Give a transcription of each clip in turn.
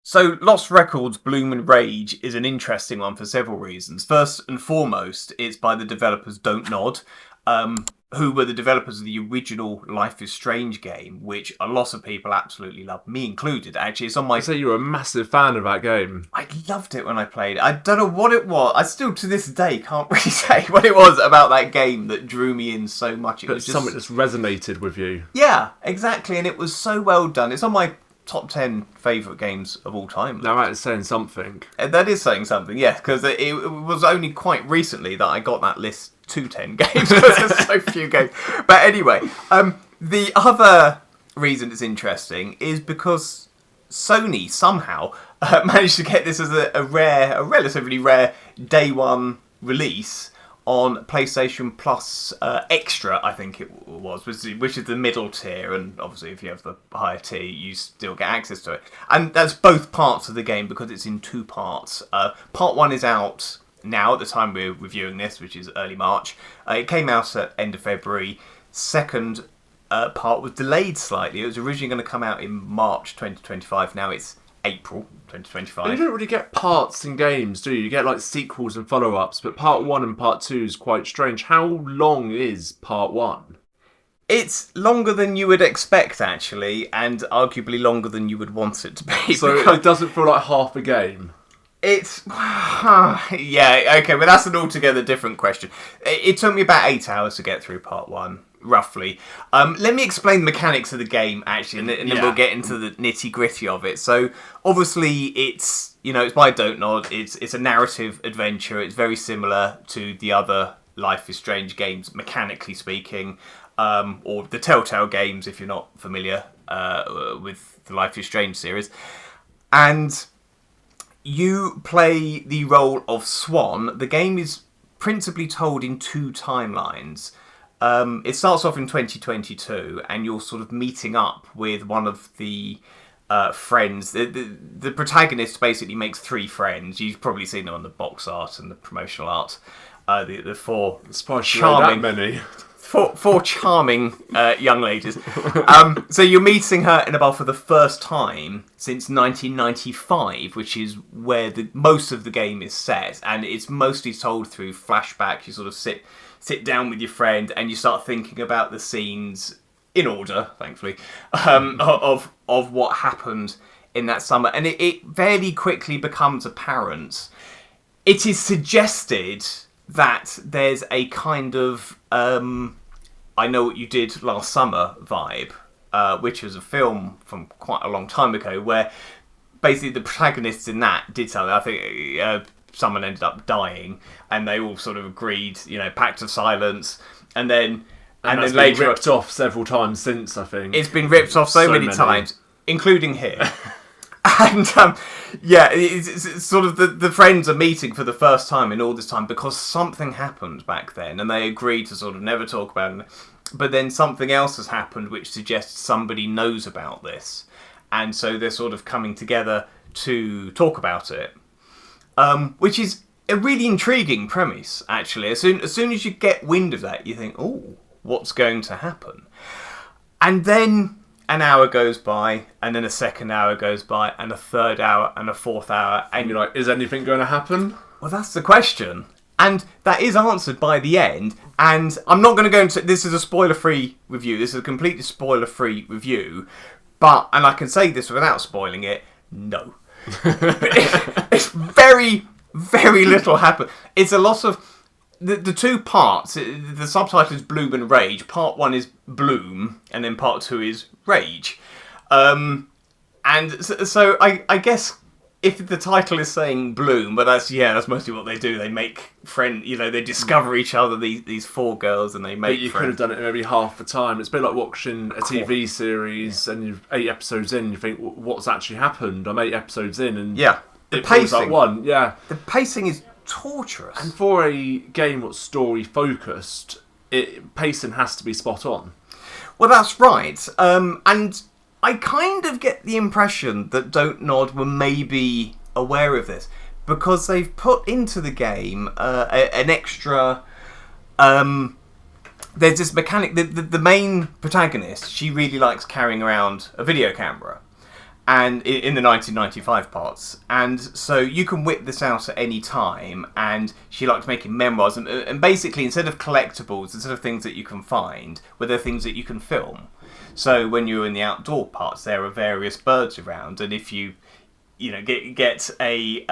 So, Lost Records Bloom and Rage is an interesting one for several reasons. First and foremost, it's by the developers Don't Nod, who were the developers of the original Life is Strange game, which a lot of people absolutely love, me included. Actually, it's on my... I say you were a massive fan of that game. I loved it when I played it. I don't know what it was. I still, to this day, can't really say what it was about that game that drew me in so much. It But was just something that's resonated with you. Yeah, exactly, and it was so well done. It's on my top 10 favourite games of all time. Now that is saying something. That is saying something, yes, because it was only quite recently that I got that list to 10 games, because there's so few games. But anyway, the other reason it's interesting is because Sony somehow managed to get this as a relatively rare day one release on PlayStation Plus Extra, I think it was, which is the middle tier, and obviously if you have the higher tier, you still get access to it. And that's both parts of the game because it's in two parts. Part one is out now at the time we're reviewing this, which is early March. It came out at end of February. Second part was delayed slightly. It was originally going to come out in March 2025. Now it's April 2025. But you don't really get parts in games, do you? You get like sequels and follow-ups, but part 1 and part 2 is quite strange. How long is part 1? It's longer than you would expect, actually, and arguably longer than you would want it to be. So it doesn't feel like half a game. It's... yeah, okay, but that's an altogether different question. It took me about 8 hours to get through part 1. Roughly. Let me explain the mechanics of the game, actually, and then we'll get into the nitty-gritty of it. So, obviously, it's by Don't Nod. It's a narrative adventure. It's very similar to the other Life is Strange games, mechanically speaking, or the Telltale games, if you're not familiar with the Life is Strange series. And you play the role of Swan. The game is principally told in two timelines. It starts off in 2022, and you're sort of meeting up with one of the friends. The protagonist basically makes 3 friends. You've probably seen them on the box art and the promotional art. The 4 charming, that many. four charming young ladies. So you're meeting her in about for the first time since 1995, which is where most of the game is set, and it's mostly told through flashback. You sort of sit down with your friend and you start thinking about the scenes in order, thankfully, of what happened in that summer. And it very quickly becomes apparent. It is suggested that there's a kind of I Know What You Did Last Summer vibe, which was a film from quite a long time ago, where basically the protagonists in that did something. I think someone ended up dying, and they all sort of agreed, pact of silence, and then And later been ripped off several times since, I think. It's been ripped off so many times, including here. And it's sort of the friends are meeting for the first time in all this time because something happened back then, and they agreed to sort of never talk about it. But then something else has happened which suggests somebody knows about this, and so they're sort of coming together to talk about it. Which is a really intriguing premise, actually. As soon as you get wind of that, you think, oh, what's going to happen? And then an hour goes by, and then a second hour goes by, and a third hour, and a fourth hour, and you're like, is anything going to happen? Well, that's the question. And that is answered by the end, and I'm not going to go into... This is a spoiler-free review. This is a completely spoiler-free review, and I can say this without spoiling it, no. It's very, very little happen. It's a lot of... The two parts, the subtitle is Bloom and Rage. Part 1 is Bloom, and then part 2 is Rage. And so I guess if the title is saying Bloom, but that's mostly what they do. They make they discover each other, these 4 girls, and they make But you could have done it maybe half the time. It's a bit like watching a TV series, and you're 8 episodes in, you think, what's actually happened? I'm 8 episodes in, and the pacing, the pacing is torturous. And for a game that's story focused, pacing has to be spot on. Well, that's right. And I kind of get the impression that Don't Nod were maybe aware of this, because they've put into the game an extra... there's this mechanic... The main protagonist, she really likes carrying around a video camera. and in the 1995 parts, and so you can whip this out at any time. And she liked making memoirs, and basically instead of collectibles, instead of things that you can find, were there things that you can film. So when you're in the outdoor parts, there are various birds around, and if you get a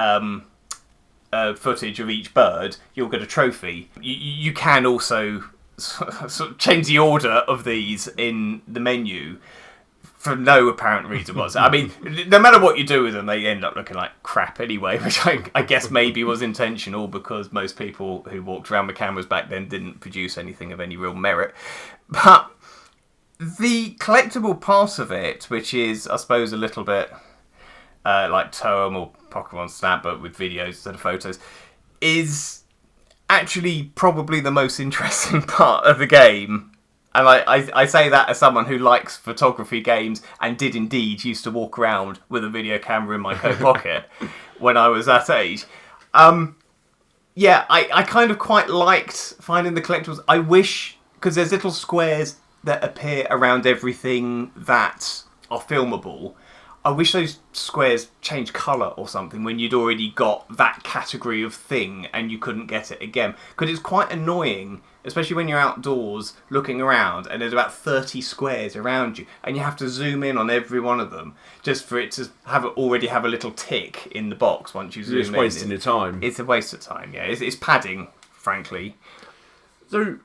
footage of each bird, you'll get a trophy. You can also sort of change the order of these in the menu for no apparent reason whatsoever. I mean, no matter what you do with them, they end up looking like crap anyway, which I guess maybe was intentional because most people who walked around with cameras back then didn't produce anything of any real merit. But the collectible part of it, which is, I suppose, a little bit like Toem or Pokemon Snap, but with videos instead of photos, is actually probably the most interesting part of the game. And I say that as someone who likes photography games and did indeed used to walk around with a video camera in my coat pocket when I was that age. I kind of quite liked finding the collectibles. I wish, because there's little squares that appear around everything that are filmable, I wish those squares changed colour or something when you'd already got that category of thing and you couldn't get it again. Because it's quite annoying, especially when you're outdoors looking around and there's about 30 squares around you and you have to zoom in on every one of them just for it to already have a little tick in the box once you zoom in. It's wasting your time. It's a waste of time, yeah. It's padding, frankly. So,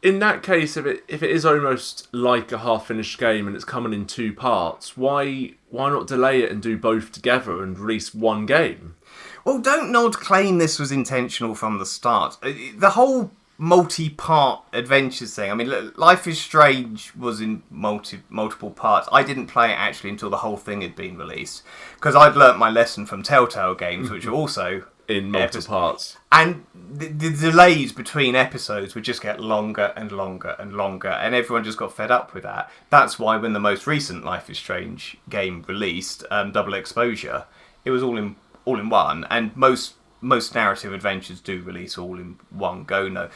in that case, if it is almost like a half-finished game and it's coming in 2 parts, why not delay it and do both together and release one game? Well, Don't Nod claim this was intentional from the start. The whole multi-part adventures thing, I mean, Life is Strange was in multiple parts. I didn't play it actually until the whole thing had been released, because I'd learnt my lesson from Telltale games, which are also in multiple parts. And the delays between episodes would just get longer and longer and longer, and everyone just got fed up with that. That's why when the most recent Life is Strange game released, Double Exposure, it was all in one, and most narrative adventures do release all in one go now.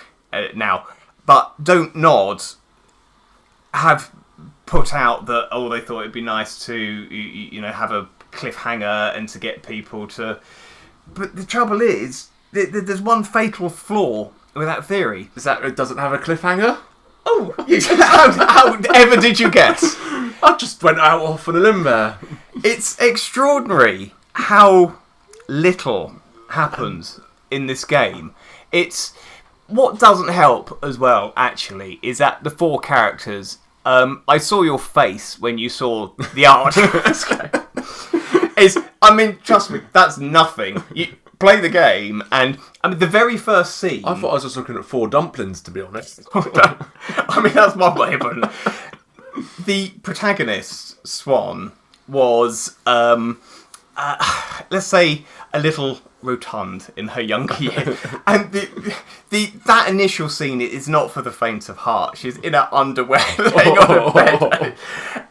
But Don't Nod have put out that, they thought it'd be nice to have a cliffhanger and to get people to... But the trouble is, there's one fatal flaw with that theory. Is that it doesn't have a cliffhanger? Oh, how ever did you guess? I just went out off on a limb there. It's extraordinary how little happens in this game. It's what doesn't help as well, actually, is that the 4 characters... I saw your face when you saw the art of this game. I mean, trust me, that's nothing. You play the game, and I mean, the very first scene... I thought I was just looking at 4 dumplings, to be honest. I mean, that's my way of putting it. The protagonist, Swan, was, let's say, a little rotund in her younger years. And that initial scene is not for the faint of heart. She's in her underwear laying on a bed.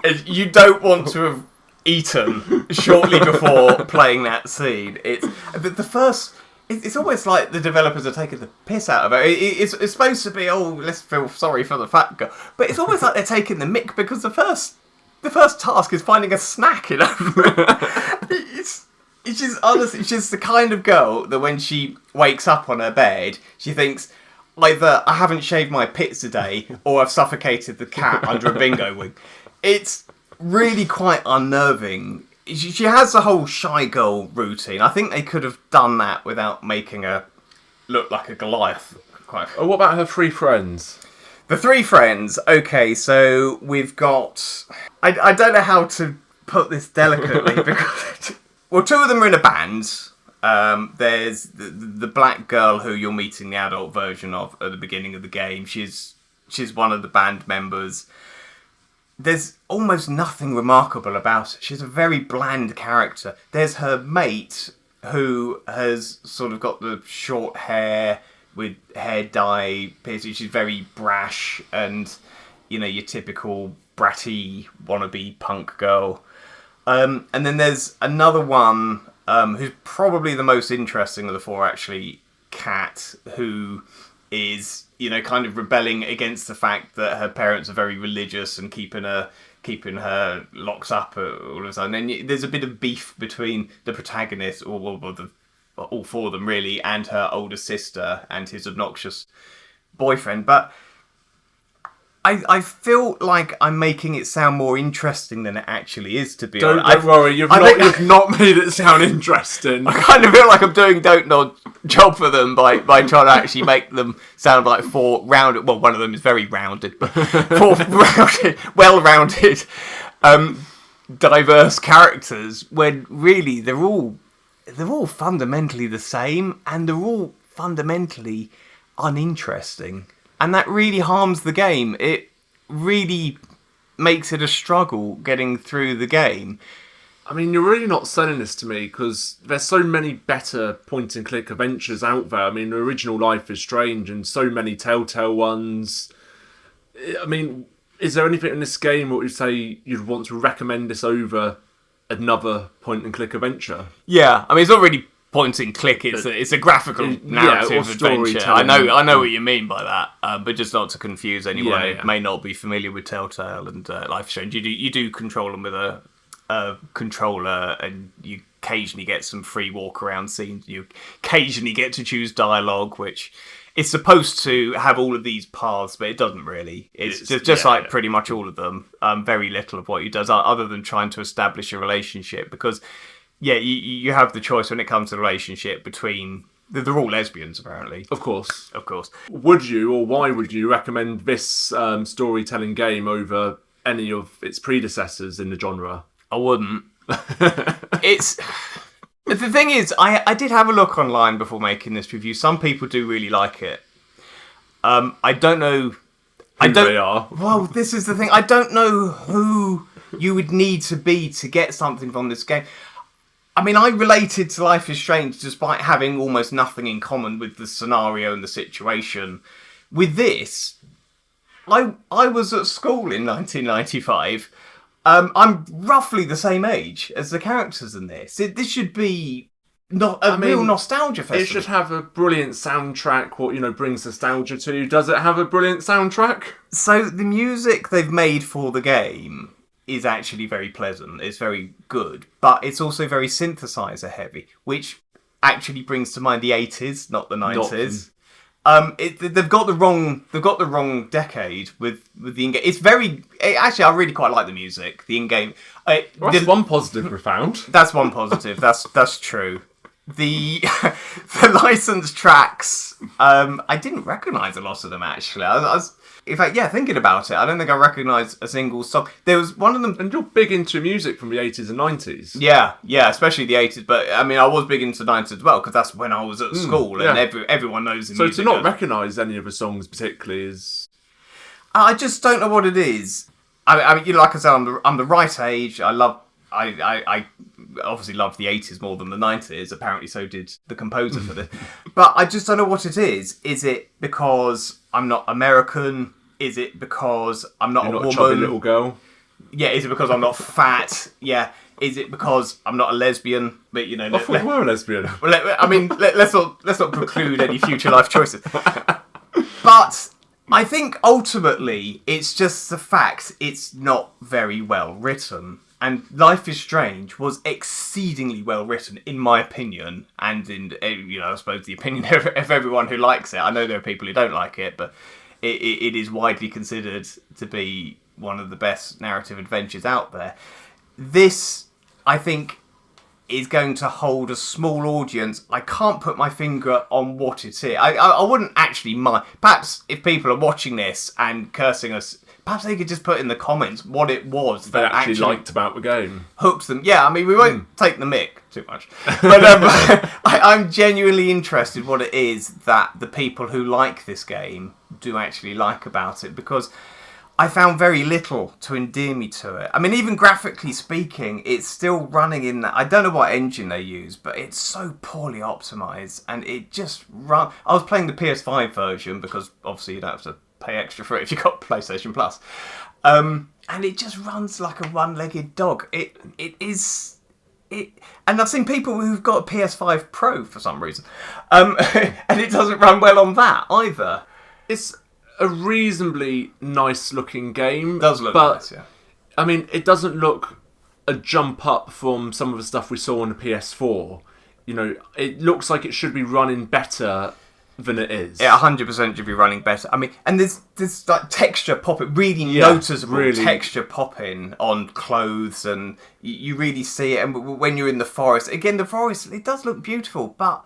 And you don't want to have eaten shortly before playing that scene. It's almost like the developers are taking the piss out of it. It's supposed to be, let's feel sorry for the fat girl, but it's almost like they're taking the mick, because the first task is finding a snack in her. She's the kind of girl that when she wakes up on her bed, she thinks, either I haven't shaved my pits today, or I've suffocated the cat under a bingo wing. It's really quite unnerving. She has the whole shy girl routine. I think they could have done that without making her look like a Goliath. What about her 3 friends? The 3 friends. Okay, so we've got... I don't know how to put this delicately, because... Well, 2 of them are in a band. There's the black girl who you're meeting the adult version of at the beginning of the game. She's one of the band members. There's almost nothing remarkable about her. She's a very bland character. There's her mate, who has sort of got the short hair with hair dye piercing. She's very brash and, your typical bratty wannabe punk girl. And then there's another one who's probably the most interesting of the 4, actually, Kat, who is, kind of rebelling against the fact that her parents are very religious and keeping her keeping her locked up all of a sudden. And there's a bit of beef between the protagonist, all four of them really, and her older sister and his obnoxious boyfriend. But I feel like I'm making it sound more interesting than it actually is, to be honest. Don't worry, you've not made it sound interesting. I kind of feel like I'm doing Don't Nod job for them by trying to actually make them sound like four rounded. Well, one of them is very rounded, but four rounded, well-rounded, diverse characters. When really they're all fundamentally the same, and they're all fundamentally uninteresting. And that really harms the game. It really makes it a struggle getting through the game. I mean, you're really not selling this to me, because there's so many better point-and-click adventures out there. I mean, the original Life is Strange and so many Telltale ones. I mean, is there anything in this game what you'd say you'd want to recommend this over another point-and-click adventure? Yeah, I mean, it's not really point and click. It's a graphical narrative adventure. I know what you mean by that, but just not to confuse anyone who may not be familiar with Telltale and Life is Strange. You do control them with a controller, and you occasionally get some free walk around scenes. You occasionally get to choose dialogue, which is supposed to have all of these paths, but it doesn't really. It's just like pretty much all of them. Very little of what you does other than trying to establish a relationship, because you have the choice when it comes to the relationship between... They're all lesbians, apparently. Of course. Would you, or why would you, recommend this storytelling game over any of its predecessors in the genre? I wouldn't. The thing is, I did have a look online before making this review. Some people do really like it. I don't know... Who they are. Well, this is the thing. I don't know who you would need to be to get something from this game. I mean, I related to Life is Strange despite having almost nothing in common with the scenario and the situation. With this, I was at school in 1995. I'm roughly the same age as the characters in this. This should be real nostalgia festival. It should have a brilliant soundtrack, what brings nostalgia to you. Does it have a brilliant soundtrack? So the music they've made for the game is actually very pleasant. It's very good, but it's also very synthesizer heavy, which actually brings to mind the 80s, not the 90s. They've got the wrong decade with the in-game. Actually, I really quite like the music. The in-game. That's one positive we found. That's one positive. That's true. The licensed tracks. I didn't recognise a lot of them actually. I was, in fact, thinking about it, I don't think I recognised a single song. There was one of them... And you're big into music from the 80s and 90s. Yeah, especially the 80s. But, I mean, I was big into the 90s as well, because that's when I was at school, and everyone knows the music. So to not recognise any of the songs particularly is... I just don't know what it is. I mean, like I said, I'm the right age. I obviously love the 80s more than the 90s. Apparently so did the composer for this. But I just don't know what it is. Is it because I'm not American? Is it because I'm not a woman? A chubby little girl? Yeah, is it because I'm not fat? Yeah. Is it because I'm not a lesbian? But I thought you were a lesbian. Well, I mean, let's not preclude any future life choices. But I think ultimately it's just the fact it's not very well written. And Life is Strange was exceedingly well written, in my opinion, and in I suppose the opinion of everyone who likes it. I know there are people who don't like it, but it is widely considered to be one of the best narrative adventures out there. This, I think, is going to hold a small audience. I can't put my finger on what it is. I wouldn't actually mind. Perhaps if people are watching this and cursing us, perhaps they could just put in the comments what it was they actually liked about the game. Hooks them. Yeah, I mean, we won't take the mick too much. But I'm genuinely interested what it is that the people who like this game do actually like about it, because I found very little to endear me to it. I mean, even graphically speaking, it's still running in that... I don't know what engine they use, but it's so poorly optimised, and it just run. I was playing the PS5 version, because obviously you don't have to pay extra for it if you've got PlayStation Plus. And it just runs like a one-legged dog. It is... And I've seen people who've got a PS5 Pro for some reason. And it doesn't run well on that either. It's a reasonably nice looking game. It does look nice, yeah. I mean, it doesn't look a jump up from some of the stuff we saw on the PS4. You know, it looks like it should be running better than it is. It 100% should be running better. I mean, and there's like texture popping, really noticeable texture popping on clothes, and you really see it. And when you're in the forest, again, the forest, it does look beautiful, but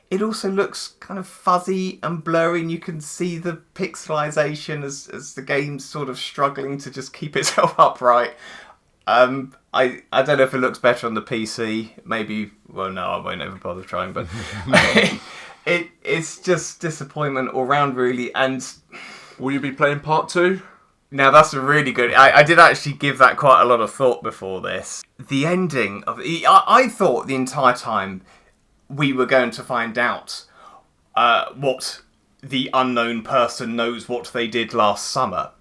it also looks kind of fuzzy and blurry, and you can see the pixelization as the game's sort of struggling to just keep itself upright. I don't know if it looks better on the PC. Maybe, well, no, I won't ever bother trying, but it's just disappointment all round, really. And will you be playing part 2? Now, that's a really good... I did actually give that quite a lot of thought before this. The ending of... I thought the entire time we were going to find out what the unknown person knows what they did last summer.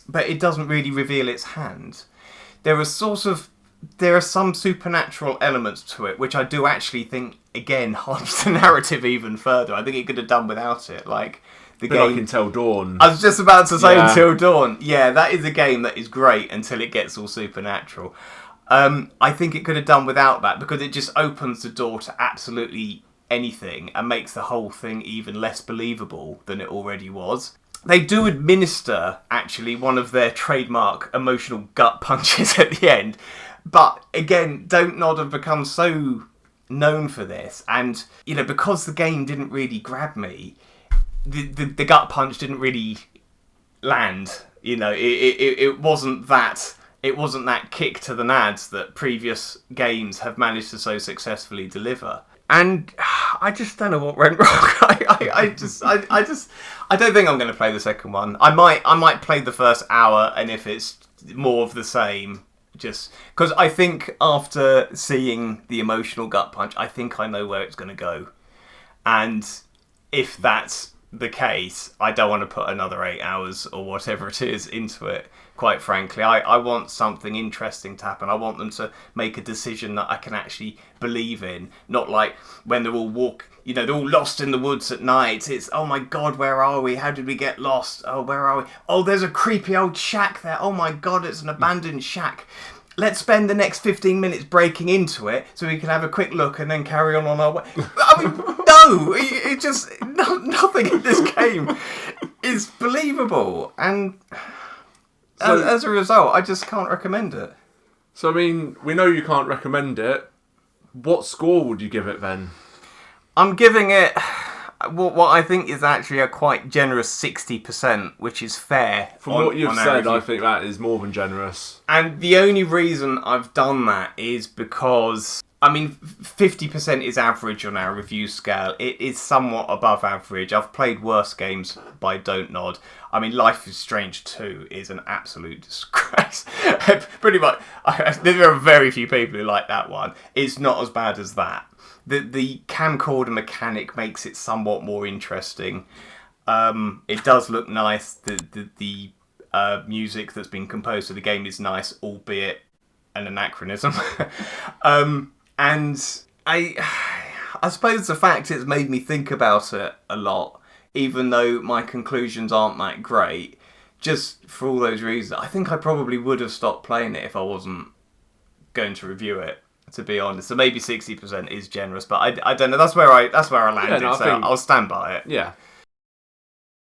But it doesn't really reveal its hand. There are some supernatural elements to it, which I do actually think, again, harms the narrative even further. I think it could have done without it. Like the game, like Until Dawn. I was just about to say Until Dawn. Yeah, that is a game that is great until it gets all supernatural. I think it could have done without that, because it just opens the door to absolutely anything and makes the whole thing even less believable than it already was. They do administer, actually, one of their trademark emotional gut punches at the end. But, again, Dontnod have become so known for this. And, you know, because the game didn't really grab me, the gut punch didn't really land. You know, it wasn't that... It wasn't that kick to the nads that previous games have managed to so successfully deliver. And I just don't know what went wrong. I don't think I'm going to play the second one. I might play the first hour, and if it's more of the same, just because I think after seeing the emotional gut punch, I think I know where it's going to go. And if that's the case, I don't want to put another 8 hours or whatever it is into it. Quite frankly, I want something interesting to happen. I want them to make a decision that I can actually believe in. Not like when they're all they're all lost in the woods at night. It's, oh my God, where are we? How did we get lost? Oh, where are we? Oh, there's a creepy old shack there. Oh my God, it's an abandoned shack. Let's spend the next 15 minutes breaking into it so we can have a quick look and then carry on our way. I mean, no! It just... nothing in this game is believable. And as a result, I just can't recommend it. So, I mean, we know you can't recommend it. What score would you give it, then? I'm giving it... what I think is actually a quite generous 60%, which is fair. From what you've said, I think that is more than generous. And the only reason I've done that is because, I mean, 50% is average on our review scale. It is somewhat above average. I've played worse games by Dontnod. I mean, Life is Strange 2 is an absolute disgrace. Pretty much, there are very few people who like that one. It's not as bad as that. The camcorder mechanic makes it somewhat more interesting. It does look nice. The music that's been composed for the game is nice, albeit an anachronism. And I suppose the fact it's made me think about it a lot, even though my conclusions aren't that great, just for all those reasons, I think I probably would have stopped playing it if I wasn't going to review it, to be honest. So maybe 60% is generous, but I don't know. That's where I landed. I so think... I'll stand by it. Yeah.